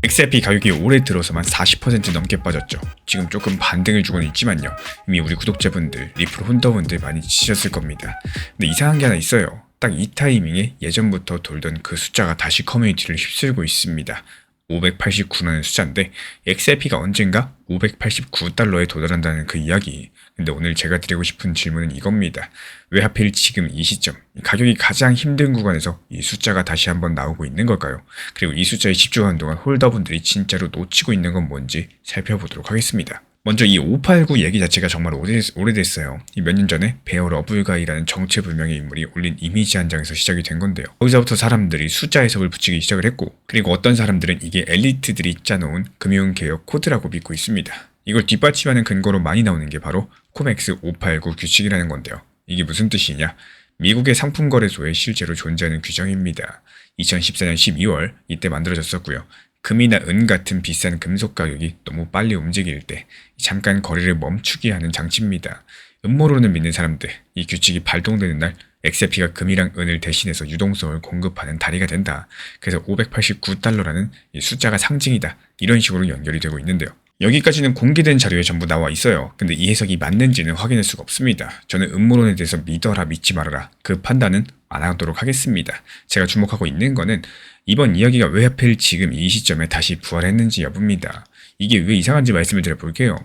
XRP 가격이 올해 들어서만 40% 넘게 빠졌죠. 지금 조금 반등을 주고는 있지만요. 이미 우리 구독자분들, 리플 홀더분들 많이 지치셨을 겁니다. 근데 이상한 게 하나 있어요. 딱 이 타이밍에 예전부터 돌던 그 숫자가 다시 커뮤니티를 휩쓸고 있습니다. 589라는 숫자인데 XRP가 언젠가 589달러에 도달한다는 그 이야기. 근데 오늘 제가 드리고 싶은 질문은 이겁니다. 왜 하필 지금 이 시점, 가격이 가장 힘든 구간에서 이 숫자가 다시 한번 나오고 있는 걸까요? 그리고 이 숫자에 집중하는 동안 홀더분들이 진짜로 놓치고 있는 건 뭔지 살펴보도록 하겠습니다. 먼저 이 589 얘기 자체가 정말 오래됐어요. 몇 년 전에 베어 러블가이라는 정체불명의 인물이 올린 이미지 한 장에서 시작이 된 건데요. 거기서부터 사람들이 숫자 해석을 붙이기 시작을 했고, 그리고 어떤 사람들은 이게 엘리트들이 짜놓은 금융개혁 코드라고 믿고 있습니다. 이걸 뒷받침하는 근거로 많이 나오는 게 바로 코맥스 589 규칙이라는 건데요. 이게 무슨 뜻이냐? 미국의 상품거래소에 실제로 존재하는 규정입니다. 2014년 12월 이때 만들어졌었고요. 금이나 은 같은 비싼 금속 가격이 너무 빨리 움직일 때 잠깐 거래를 멈추게 하는 장치입니다. 음모론을 믿는 사람들, 이 규칙이 발동되는 날 XRP가 금이랑 은을 대신해서 유동성을 공급하는 다리가 된다. 그래서 589달러라는 이 숫자가 상징이다. 이런 식으로 연결이 되고 있는데요. 여기까지는 공개된 자료에 전부 나와 있어요. 근데 이 해석이 맞는지는 확인할 수가 없습니다. 저는 음모론에 대해서 믿어라 믿지 말아라 그 판단은 안 하도록 하겠습니다. 제가 주목하고 있는 거는 이번 이야기가 왜 하필 지금 이 시점에 다시 부활했는지 여부입니다. 이게 왜 이상한지 말씀을 드려볼게요.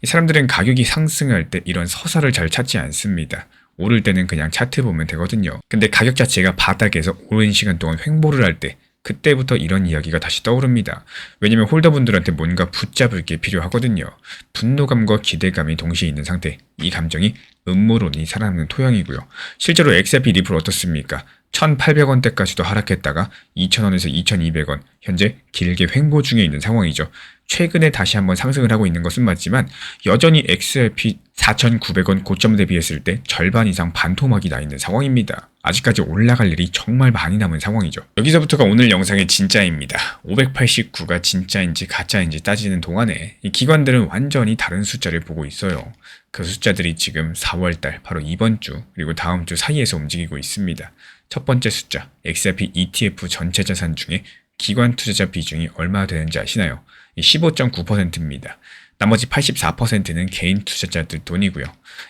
사람들은 가격이 상승할 때 이런 서사를 잘 찾지 않습니다. 오를 때는 그냥 차트 보면 되거든요. 근데 가격 자체가 바닥에서 오랜 시간 동안 횡보를 할 때 그때부터 이런 이야기가 다시 떠오릅니다. 왜냐면 홀더분들한테 뭔가 붙잡을 게 필요하거든요. 분노감과 기대감이 동시에 있는 상태. 이 감정이 음모론이 살아남는 토양이고요. 실제로 XRP 리플 어떻습니까? 1,800원대까지도 하락했다가 2,000원에서 2,200원, 현재 길게 횡보 중에 있는 상황이죠. 최근에 다시 한번 상승을 하고 있는 것은 맞지만 여전히 XRP 4,900원 고점 대비했을 때 절반 이상 반토막이 나 있는 상황입니다. 아직까지 올라갈 일이 정말 많이 남은 상황이죠. 여기서부터가 오늘 영상의 진짜입니다. 589가 진짜인지 가짜인지 따지는 동안에 이 기관들은 완전히 다른 숫자를 보고 있어요. 그 숫자들이 지금 4월달 바로 이번 주 그리고 다음 주 사이에서 움직이고 있습니다. 첫 번째 숫자 XRP ETF 전체 자산 중에 기관 투자자 비중이 얼마 되는지 아시나요? 15.9%입니다. 나머지 84%는 개인 투자자들 돈이고요.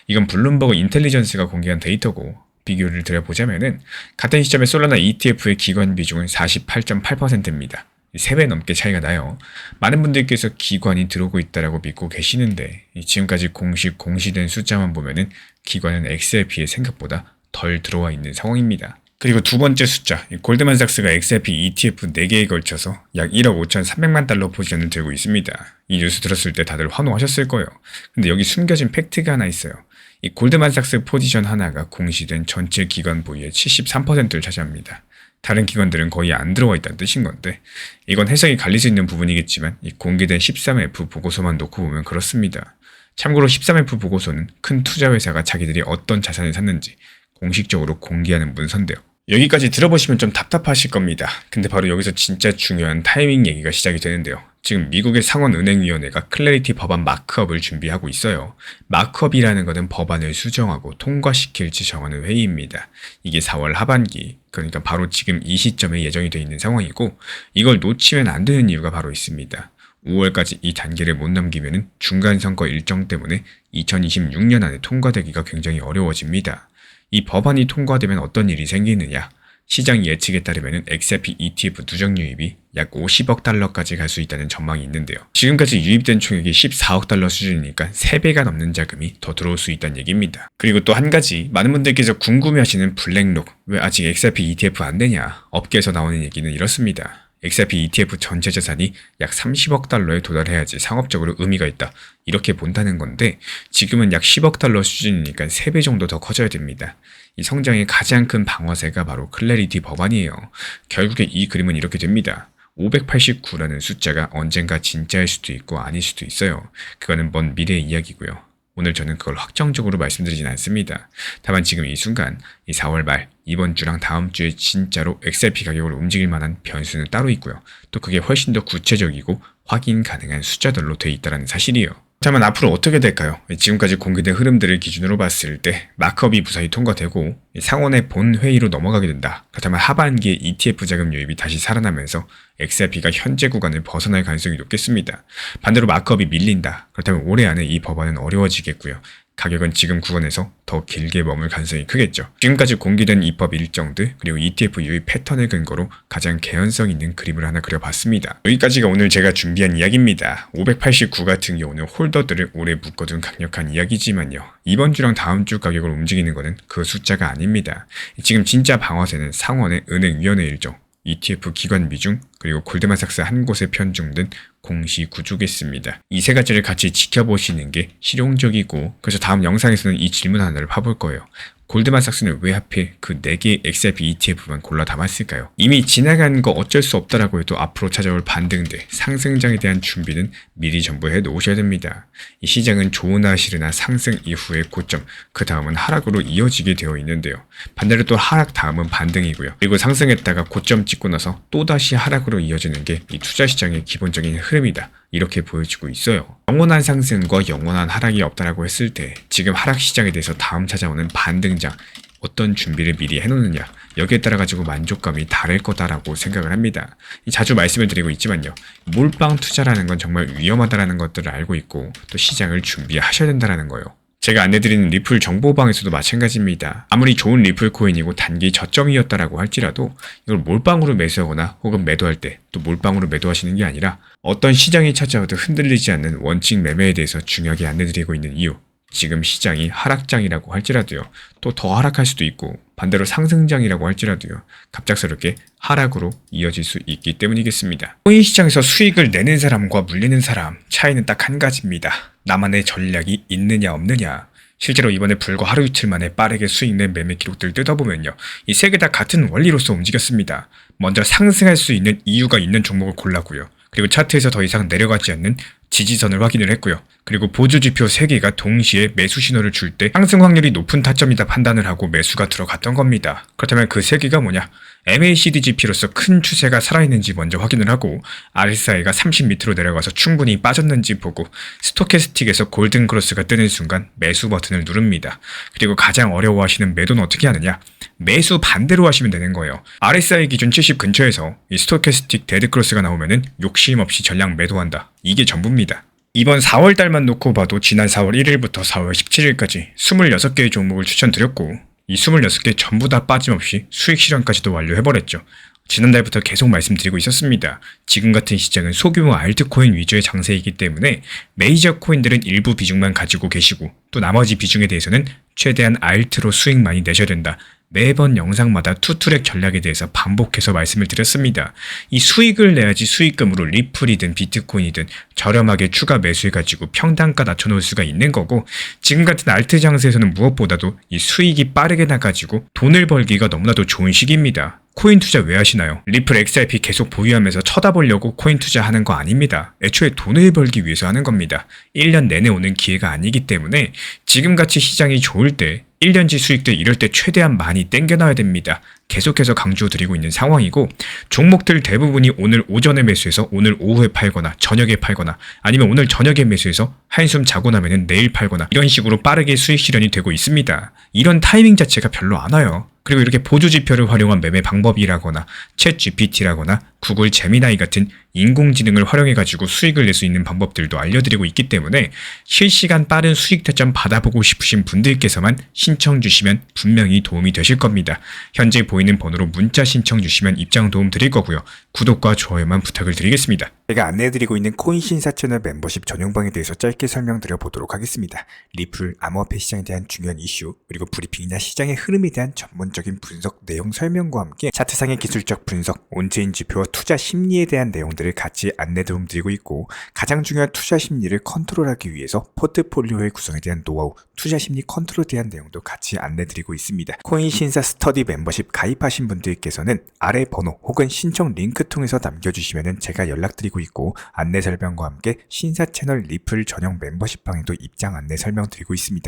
이건 블룸버그 인텔리전스가 공개한 데이터고 비교를 드려보자면은 같은 시점에 솔라나 ETF의 기관 비중은 48.8%입니다. 3배 넘게 차이가 나요. 많은 분들께서 기관이 들어오고 있다고 믿고 계시는데 지금까지 공시된 숫자만 보면은 기관은 XRP에 생각보다 덜 들어와 있는 상황입니다. 그리고 두 번째 숫자, 골드만삭스가 XRP ETF 4개에 걸쳐서 약 1억 5,300만 달러 포지션을 들고 있습니다. 이 뉴스 들었을 때 다들 환호하셨을 거예요. 근데 여기 숨겨진 팩트가 하나 있어요. 이 골드만삭스 포지션 하나가 공시된 전체 기관 보유의 73%를 차지합니다. 다른 기관들은 거의 안 들어와 있다는 뜻인 건데 이건 해석이 갈릴 수 있는 부분이겠지만 이 공개된 13F 보고서만 놓고 보면 그렇습니다. 참고로 13F 보고서는 큰 투자회사가 자기들이 어떤 자산을 샀는지 공식적으로 공개하는 문서인데요. 여기까지 들어보시면 좀 답답하실 겁니다. 근데 바로 여기서 진짜 중요한 타이밍 얘기가 시작이 되는데요. 지금 미국의 상원은행위원회가 클래리티 법안 마크업을 준비하고 있어요. 마크업이라는 것은 법안을 수정하고 통과시킬지 정하는 회의입니다. 이게 4월 하반기, 그러니까 바로 지금 이 시점에 예정이 되어 있는 상황이고 이걸 놓치면 안 되는 이유가 바로 있습니다. 5월까지 이 단계를 못 넘기면 중간선거 일정 때문에 2026년 안에 통과되기가 굉장히 어려워집니다. 이 법안이 통과되면 어떤 일이 생기느냐? 시장 예측에 따르면 XRP ETF 누적 유입이 약 50억 달러까지 갈 수 있다는 전망이 있는데요. 지금까지 유입된 총액이 14억 달러 수준이니까 3배가 넘는 자금이 더 들어올 수 있다는 얘기입니다. 그리고 또 한 가지 많은 분들께서 궁금해하시는 블랙록, 왜 아직 XRP ETF 안 되냐? 업계에서 나오는 얘기는 이렇습니다. XRP ETF 전체 자산이 약 30억 달러에 도달해야지 상업적으로 의미가 있다. 이렇게 본다는 건데 지금은 약 10억 달러 수준이니까 3배 정도 더 커져야 됩니다. 이 성장의 가장 큰 방어쇠가 바로 클래리티 법안이에요. 결국에 이 그림은 이렇게 됩니다. 589라는 숫자가 언젠가 진짜일 수도 있고 아닐 수도 있어요. 그거는 먼 미래의 이야기고요. 오늘 저는 그걸 확정적으로 말씀드리진 않습니다. 다만 지금 이 순간, 이 4월 말, 이번 주랑 다음 주에 진짜로 XRP 가격을 움직일 만한 변수는 따로 있고요. 또 그게 훨씬 더 구체적이고 확인 가능한 숫자들로 돼 있다는 사실이에요. 그렇다면 앞으로 어떻게 될까요? 지금까지 공개된 흐름들을 기준으로 봤을 때 마크업이 무사히 통과되고 상원의 본회의로 넘어가게 된다. 그렇다면 하반기에 ETF 자금 유입이 다시 살아나면서 XRP가 현재 구간을 벗어날 가능성이 높겠습니다. 반대로 마크업이 밀린다. 그렇다면 올해 안에 이 법안은 어려워지겠고요. 가격은 지금 구간에서 더 길게 머물 가능성이 크겠죠. 지금까지 공개된 입법 일정들 그리고 ETF 유입 패턴을 근거로 가장 개연성 있는 그림을 하나 그려봤습니다. 여기까지가 오늘 제가 준비한 이야기입니다. 589 같은 경우는 홀더들을 오래 묶어둔 강력한 이야기지만요. 이번 주랑 다음 주 가격을 움직이는 것은 그 숫자가 아닙니다. 지금 진짜 방어세는 상원의 은행위원회 일정, ETF 기관 비중, 그리고 골드만삭스 한 곳에 편중 등 공시 구조겠습니다. 이 세 가지를 같이 지켜보시는 게 실용적이고, 그래서 다음 영상에서는 이 질문 하나를 파볼 거예요. 골드만삭스는 왜 하필 그 4개의 XRP ETF만 골라 담았을까요? 이미 지나간 거 어쩔 수 없다라고 해도 앞으로 찾아올 반등들, 상승장에 대한 준비는 미리 전부 해 놓으셔야 됩니다. 이 시장은 좋으나 싫으나 상승 이후의 고점, 그 다음은 하락으로 이어지게 되어 있는데요. 반대로 또 하락 다음은 반등이고요. 그리고 상승했다가 고점 찍고 나서 또다시 하락으로 이어지는 게 이 투자시장의 기본적인 흐름이다. 이렇게 보여지고 있어요. 영원한 상승과 영원한 하락이 없다라고 했을 때 지금 하락 시장에 대해서 다음 찾아오는 반등장 어떤 준비를 미리 해놓느냐, 여기에 따라 가지고 만족감이 다를 거다라고 생각을 합니다. 자주 말씀을 드리고 있지만요, 몰빵 투자라는 건 정말 위험하다라는 것들을 알고 있고 또 시장을 준비하셔야 된다라는 거예요. 제가 안내드리는 리플 정보방에서도 마찬가지입니다. 아무리 좋은 리플 코인이고 단기 저점이었다라고 할지라도 이걸 몰빵으로 매수하거나 혹은 매도할 때 또 몰빵으로 매도하시는 게 아니라 어떤 시장이 찾아와도 흔들리지 않는 원칙 매매에 대해서 중요하게 안내드리고 있는 이유, 지금 시장이 하락장이라고 할지라도요, 또 더 하락할 수도 있고 반대로 상승장이라고 할지라도요, 갑작스럽게 하락으로 이어질 수 있기 때문이겠습니다. 코인 시장에서 수익을 내는 사람과 물리는 사람 차이는 딱 한 가지입니다. 나만의 전략이 있느냐 없느냐. 실제로 이번에 불과 하루 이틀 만에 빠르게 수익 낸 매매 기록들을 뜯어보면요, 이 세 개 다 같은 원리로서 움직였습니다. 먼저 상승할 수 있는 이유가 있는 종목을 골랐고요. 그리고 차트에서 더 이상 내려가지 않는 지지선을 확인을 했고요. 그리고 보조지표 3개가 동시에 매수 신호를 줄 때 상승 확률이 높은 타점이다 판단을 하고 매수가 들어갔던 겁니다. 그렇다면 그 3개가 뭐냐? MACD 지표로서 큰 추세가 살아있는지 먼저 확인을 하고, RSI가 30 밑으로 내려가서 충분히 빠졌는지 보고, 스토캐스틱에서 골든 크로스가 뜨는 순간 매수 버튼을 누릅니다. 그리고 가장 어려워하시는 매도는 어떻게 하느냐? 매수 반대로 하시면 되는 거예요. RSI 기준 70 근처에서 이 스토캐스틱 데드 크로스가 나오면은 욕심 없이 전량 매도한다. 이게 전부입니다. 이번 4월달만 놓고 봐도 지난 4월 1일부터 4월 17일까지 26개의 종목을 추천드렸고, 이 26개 전부 다 빠짐없이 수익 실현까지도 완료해버렸죠. 지난달부터 계속 말씀드리고 있었습니다. 지금 같은 시장은 소규모 알트코인 위주의 장세이기 때문에 메이저 코인들은 일부 비중만 가지고 계시고 또 나머지 비중에 대해서는 최대한 알트로 수익 많이 내셔야 된다. 매번 영상마다 투트랙 전략에 대해서 반복해서 말씀을 드렸습니다. 이 수익을 내야지 수익금으로 리플이든 비트코인이든 저렴하게 추가 매수해가지고 평단가 낮춰놓을 수가 있는 거고, 지금 같은 알트 장세에서는 무엇보다도 이 수익이 빠르게 나가지고 돈을 벌기가 너무나도 좋은 시기입니다. 코인 투자 왜 하시나요? 리플 XRP 계속 보유하면서 쳐다보려고 코인 투자하는 거 아닙니다. 애초에 돈을 벌기 위해서 하는 겁니다. 1년 내내 오는 기회가 아니기 때문에 지금같이 시장이 좋을 때 1년치 수익들 이럴 때 최대한 많이 땡겨놔야 됩니다. 계속해서 강조드리고 있는 상황이고, 종목들 대부분이 오늘 오전에 매수해서 오늘 오후에 팔거나 저녁에 팔거나 아니면 오늘 저녁에 매수해서 한숨 자고 나면은 내일 팔거나 이런 식으로 빠르게 수익 실현이 되고 있습니다. 이런 타이밍 자체가 별로 안 와요. 그리고 이렇게 보조지표를 활용한 매매 방법이라거나 챗 GPT라거나 구글 제미나이 같은 인공지능을 활용해가지고 수익을 낼 수 있는 방법들도 알려드리고 있기 때문에 실시간 빠른 수익 타점 받아보고 싶으신 분들께서만 신청 주시면 분명히 도움이 되실 겁니다. 현재 보이는 번호로 문자 신청 주시면 입장 도움 드릴 거고요. 구독과 좋아요만 부탁을 드리겠습니다. 제가 안내해드리고 있는 코인 신사 채널 멤버십 전용방에 대해서 짧게 설명드려 보도록 하겠습니다. 리플, 암호화폐 시장에 대한 중요한 이슈, 그리고 브리핑이나 시장의 흐름에 대한 전문적인 분석 내용 설명과 함께 차트상의 기술적 분석, 온체인 지표와 투자 심리에 대한 내용들을 같이 안내 도움 드리고 있고, 가장 중요한 투자 심리를 컨트롤하기 위해서 포트폴리오의 구성에 대한 노하우, 투자 심리 컨트롤에 대한 내용도 같이 안내 드리고 있습니다. 코인 신사 스터디 멤버십 가입하신 분들께서는 아래 번호 혹은 신청 링크 통해서 남겨주시면 제가 연락드리고 있고, 안내 설명과 함께 신사 채널 리플 전용 멤버십 방에도 입장 안내 설명드리고 있습니다.